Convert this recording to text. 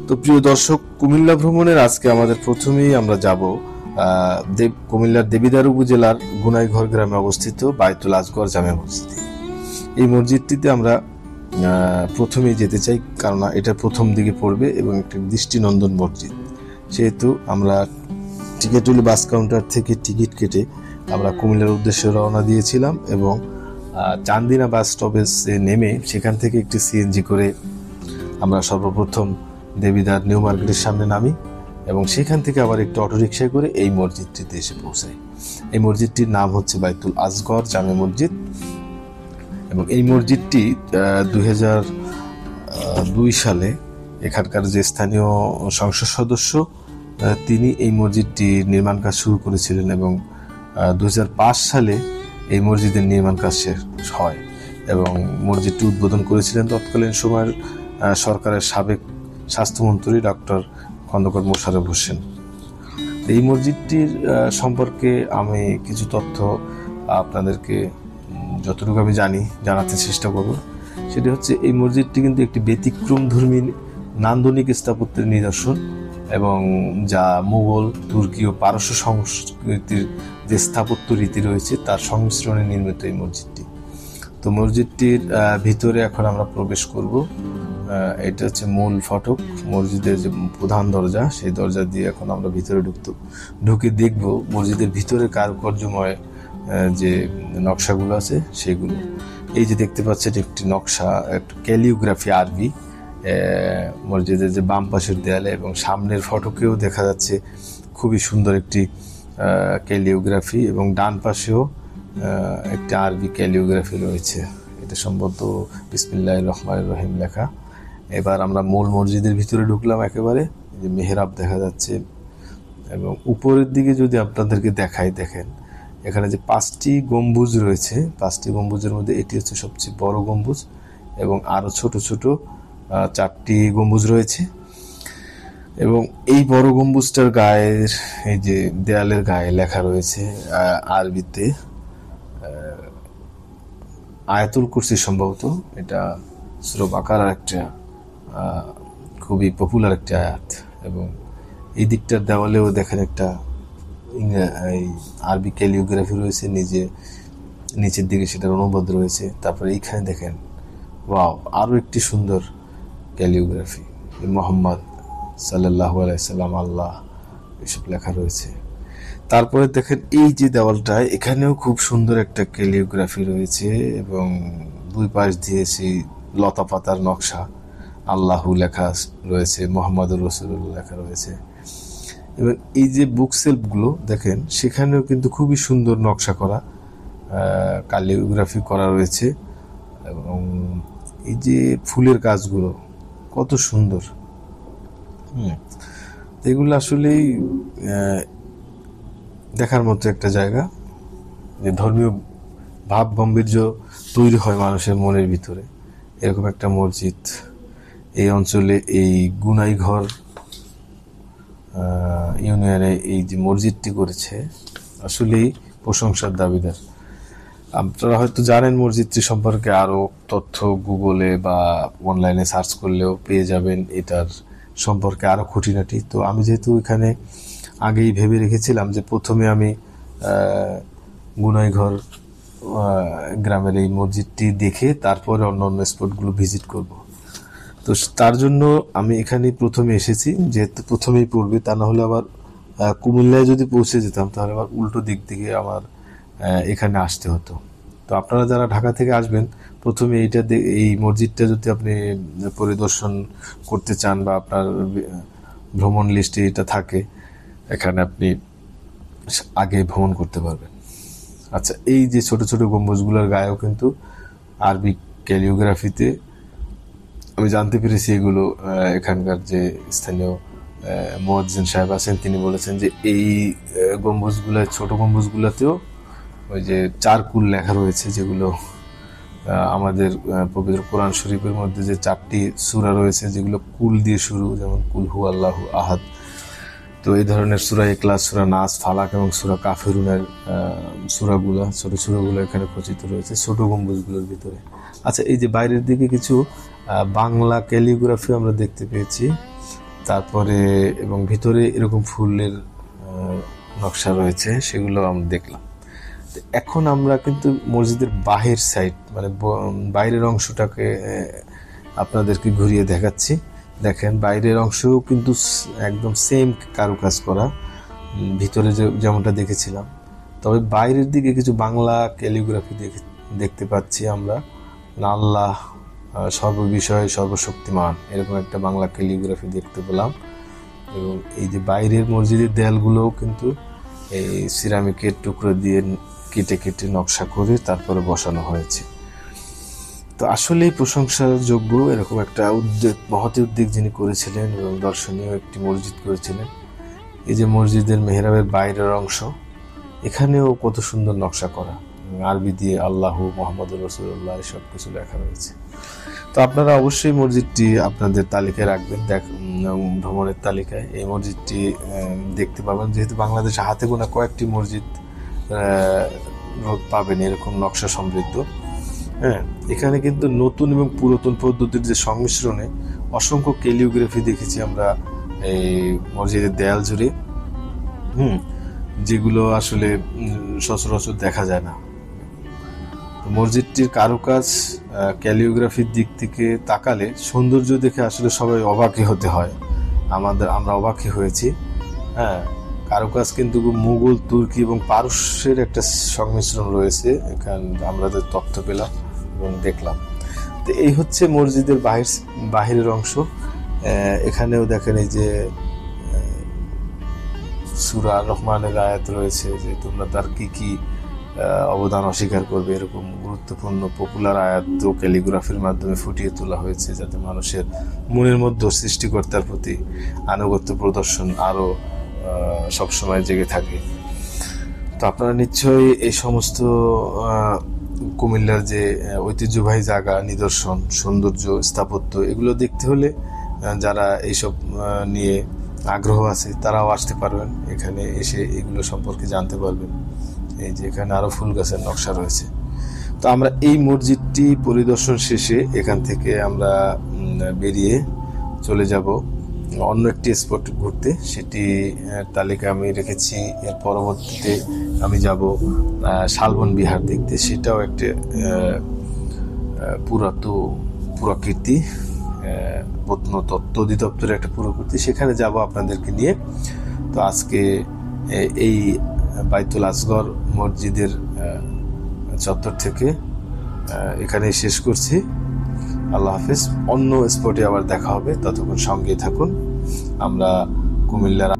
তো প্রিয় দর্শক, কুমিল্লা ভ্রমণের আজকে আমাদের প্রথমেই আমরা যাব কুমিল্লার দেবিদ্বার উপজেলার গুনাইঘর গ্রামে অবস্থিত বাইতুল আজগর জামে মসজিদ। এই মসজিদটিতে আমরা প্রথমেই যেতে চাই, কারণ এটা প্রথম দিকে পড়বে এবং একটি দৃষ্টিনন্দন মসজিদ। সেহেতু আমরা টিকেটুলি বাস কাউন্টার থেকে টিকিট কেটে আমরা কুমিল্লার উদ্দেশ্যে রওনা দিয়েছিলাম এবং চান্দিনা বাস স্টপেজে নেমে সেখান থেকে একটি সিএনজি করে আমরা সর্বপ্রথম দেবিদ্বার নিউ মার্কেটের সামনে নামি এবং সেখান থেকে আবার একটি অটোরিকশায় করে এই মসজিদটিতে এসে পৌঁছাই। এই মসজিদটির নাম হচ্ছে বাইতুল আজগর জামে মসজিদ এবং এই মসজিদটি 2002 সালে এখানকার যে স্থানীয় সংসদ সদস্য তিনি এই মসজিদটির নির্মাণ কাজ শুরু করেছিলেন এবং 2005 সালে এই মসজিদের নির্মাণ কাজ শেষ হয় এবং মসজিদটি উদ্বোধন করেছিলেন তৎকালীন সময়ের সরকারের সাবেক স্বাস্থ্যমন্ত্রী ডক্টর খন্দকার মোশাররফ হোসেন। এই মসজিদটির সম্পর্কে আমি কিছু তথ্য আপনাদেরকে যতটুকু আমি জানি জানাতে চেষ্টা করব। সেটি হচ্ছে, এই মসজিদটি কিন্তু একটি ব্যতিক্রমধর্মী নান্দনিক স্থাপত্যের নিদর্শন এবং যা মুঘল, তুর্কি ও পারস্য সংস্কৃতির যে স্থাপত্য রীতি রয়েছে তার সংমিশ্রণে নির্মিত এই মসজিদটি। তো মসজিদটির ভিতরে এখন আমরা প্রবেশ করব। এটা হচ্ছে মূল ফটক, মসজিদের যে প্রধান দরজা, সেই দরজা দিয়ে এখন আমরা ভিতরে ঢুকে দেখব মসজিদের ভিতরে কারুকার্যময় যে নকশাগুলো আছে সেগুলো। এই যে দেখতে পাচ্ছেন একটি নকশা, একটি ক্যালিওগ্রাফি আরবি মসজিদের যে বাম পাশের দেয়ালে এবং সামনের ফটকেও দেখা যাচ্ছে খুবই সুন্দর একটি ক্যালিওগ্রাফি এবং ডান পাশেও একটি আরবি ক্যালিওগ্রাফি রয়েছে। এটা সম্ভবত বিসমিল্লাহির রহমানির রহিম লেখা। এবার আমরা মূল মসজিদের ভিতরে ঢুকলাম। একেবারে যে মেহরাব দেখা যাচ্ছে এবং উপরের দিকে যদি আপনাদেরকে দেখাই, দেখেন এখানে যে 5টি গম্বুজ রয়েছে, 5টি গম্বুজের মধ্যে এটি হচ্ছে সবচেয়ে বড় গম্বুজ এবং আরো ছোট ছোট 4টি গম্বুজ রয়েছে এবং এই বড় গম্বুজটার গায়ের এই যে দেয়ালের গায়ে লেখা রয়েছে আরবিতে আয়াতুল কুরসি। সম্ভবত এটা সূরা বাকারার একটা খুবই পপুলার একটা আয়াত এবং এই দিকটার দেওয়ালেও দেখেন একটা আরবি ক্যালিওগ্রাফি রয়েছে, নিচের দিকে সেটার অনুবাদ রয়েছে। তারপরে এইখানে দেখেন ওয়াও, আরও একটি সুন্দর ক্যালিওগ্রাফি, মোহাম্মদ সাল্লাল্লাহু আলাইহি সাল্লাম, আল্লাহ, এসব লেখা রয়েছে। তারপরে দেখেন এই যে দেওয়ালটায় এখানেও খুব সুন্দর একটা ক্যালিওগ্রাফি রয়েছে এবং দুই পাশ দিয়ে সেই লতা পাতার নকশা, আল্লাহু লেখা রয়েছে, মোহাম্মদুর রাসূলুল্লাহ লেখা রয়েছে এবং এই যে বুক সেলফগুলো দেখেন সেখানেও কিন্তু খুবই সুন্দর নকশা করা ক্যালিওগ্রাফি করা রয়েছে এবং এই যে ফুলের কাজগুলো কত সুন্দর। এগুলো আসলেই দেখার মতো একটা জায়গা, যে ধর্মীয় ভাব গাম্ভীর্য তৈরি হয় মানুষের মনের ভিতরে। এরকম একটা মসজিদ এই অঞ্চলে, এই গুনাইঘর ইউনিয়নে এই যে মসজিদটি করেছে আসলেই প্রশংসার দাবিদার। আপনারা হয়তো জানেন মসজিদটি সম্পর্কে, আরও তথ্য গুগলে বা অনলাইনে সার্চ করলেও পেয়ে যাবেন এটার সম্পর্কে আরও খুঁটিনাটি। তো আমি যেহেতু এখানে আগেই ভেবে রেখেছিলাম যে প্রথমে আমি গুনাইঘর গ্রামের এই মসজিদটি দেখে তারপরে অন্য অন্য স্পটগুলো ভিজিট করব। তো তার জন্য আমি এখানে প্রথমে এসেছি, যেহেতু প্রথমেই পড়বে, তা না হলে আবার কুমিল্লায় যদি পৌঁছে যেতাম তাহলে আবার উল্টো দিক থেকে আমার এখানে আসতে হতো। তো আপনারা যারা ঢাকা থেকে আসবেন প্রথমে এই মসজিদটা যদি আপনি পরিদর্শন করতে চান বা আপনার ভ্রমণ লিস্টে এটা থাকে, এখানে আপনি আগে ভ্রমণ করতে পারবেন। আচ্ছা, এই যে ছোট ছোট গম্বুজগুলোর গায়েও কিন্তু আরবি ক্যালিওগ্রাফিতে আমি জানতে পেরেছি এগুলো এখানকার যে স্থানীয় মুয়াজ্জিন সাহেব আছেন তিনি বলেছেন যে এই গম্বুজগুলো, ছোট গম্বুজগুলোতেও ওই যে 4 কুল লেখা রয়েছে, যেগুলো আমাদের পবিত্র কোরআন শরীফের মধ্যে যে 4টি সূরা রয়েছে যেগুলো কুল দিয়ে শুরু, যেমন কুল হু আল্লাহু আহাদ। তো এই ধরনের সূরা ইখলাস, সূরা নাস, ফালাক এবং সূরা কাফিরুনের সূরাগুলো, ছোট সূরাগুলো এখানে খচিত রয়েছে ছোট গম্বুজগুলোর ভিতরে। আচ্ছা, এই যে বাইরের দিকে কিছু বাংলা ক্যালিগ্রাফি আমরা দেখতে পেয়েছি। তারপরে এবং ভিতরে এরকম ফুলের নকশা রয়েছে, সেগুলো আমরা দেখলাম। এখন আমরা কিন্তু মসজিদের বাহির সাইড মানে বাইরের অংশটাকে আপনাদেরকে ঘুরিয়ে দেখাচ্ছি। দেখেন বাইরের অংশও কিন্তু একদম সেম কারুকাজ করা, ভিতরে যেমনটা দেখেছিলাম। তবে বাইরের দিকে কিছু বাংলা ক্যালিগ্রাফি দেখতে পাচ্ছি আমরা। আল্লাহ সর্ববিষয়ে সর্বশক্তিমান, এরকম একটা বাংলা ক্যালিগ্রাফি দেখতে পেলাম। এবং এই যে বাইরের মসজিদের দেয়ালগুলোও কিন্তু এই সিরামিকের টুকরো দিয়ে কেটে কেটে নকশা করে তারপরে বসানো হয়েছে। তো আসলেই প্রশংসার যোগ্য এরকম একটা মহৎ উদ্যোগ যিনি করেছিলেন এবং দর্শনীয় একটি মসজিদ করেছিলেন। এই যে মসজিদের মেহরাবের বাইরের অংশ, এখানেও কত সুন্দর নকশা করা, আরবি দিয়ে আল্লাহ মোহাম্মদ রসুল্লাহ সব কিছু লেখা রয়েছে। তো আপনারা অবশ্যই মসজিদটি আপনাদের তালিকায় রাখবেন, ভ্রমণের তালিকায় এই মসজিদটি দেখতে পাবেন। যেহেতু বাংলাদেশে হাতে গোনা কয়েকটি মসজিদ পাবেন এরকম নকশা সমৃদ্ধ। হ্যাঁ, এখানে কিন্তু নতুন এবং পুরাতন পদ্ধতির যে সংমিশ্রণে অসংখ্য ক্যালিগ্রাফি দেখেছি আমরা এই মসজিদের দেয়াল জুড়ে, যেগুলো আসলে সচরাচর দেখা যায় না। মসজিদটির কারুকাজ ক্যালিওগ্রাফির দিক থেকে তাকালে সৌন্দর্য দেখে আসলে সবাই অবাকই হতে হয়। আমরা অবাকই হয়েছি। হ্যাঁ, কারুকাজ কিন্তু মুঘল, তুর্কি এবং পারস্যের একটা সংমিশ্রণ রয়েছে, এখানে আমরা তথ্য পেলাম এবং দেখলাম। তো এই হচ্ছে মসজিদের বাহিরের অংশ। এখানেও দেখেন এই যে সূরা রহমানের আয়াত রয়েছে যে তোমরা তার কি অবদান অস্বীকার করবে, এরকম গুরুত্বপূর্ণ পপুলার আয়াত ক্যালিগ্রাফির মাধ্যমে ফুটিয়ে তোলা হয়েছে, যাতে মানুষের মনের মধ্যে সৃষ্টিকর্তার প্রতি আনুগত্য প্রদর্শন আরো সবসময় জেগে থাকে। তো আপনারা নিশ্চয়ই এই সমস্ত কুমিল্লার যে ঐতিহ্যবাহী জায়গা, নিদর্শন, সৌন্দর্য, স্থাপত্য, এগুলো দেখতে হলে যারা এইসব নিয়ে আগ্রহ আছে তারাও আসতে পারবেন, এখানে এসে এগুলো সম্পর্কে জানতে পারবেন। এই যে এখানে আরো ফুল গাছের নকশা রয়েছে। তো আমরা এই মসজিদটি পরিদর্শন শেষে এখান থেকে আমরা বেরিয়ে চলে যাব অন্য একটি স্পট ঘুরতে, সেটি তালিকা আমি রেখেছি। এর পরবর্তীতে আমি যাব শালবন বিহার দেখতে, সেটাও একটা পুরাকীর্তি, প্রত্নতত্ত্ব অধিদপ্তরের একটা পুরাকীর্তি, সেখানে যাব আপনাদেরকে নিয়ে। তো আজকে এই বাইতুল আসগর মসজিদের চত্বর থেকে এখানেই শেষ করছি। আল্লাহ হাফেজ। অন্য স্পটে আবার দেখা হবে, ততক্ষণ সঙ্গেই থাকুন। আমরা কুমিল্লার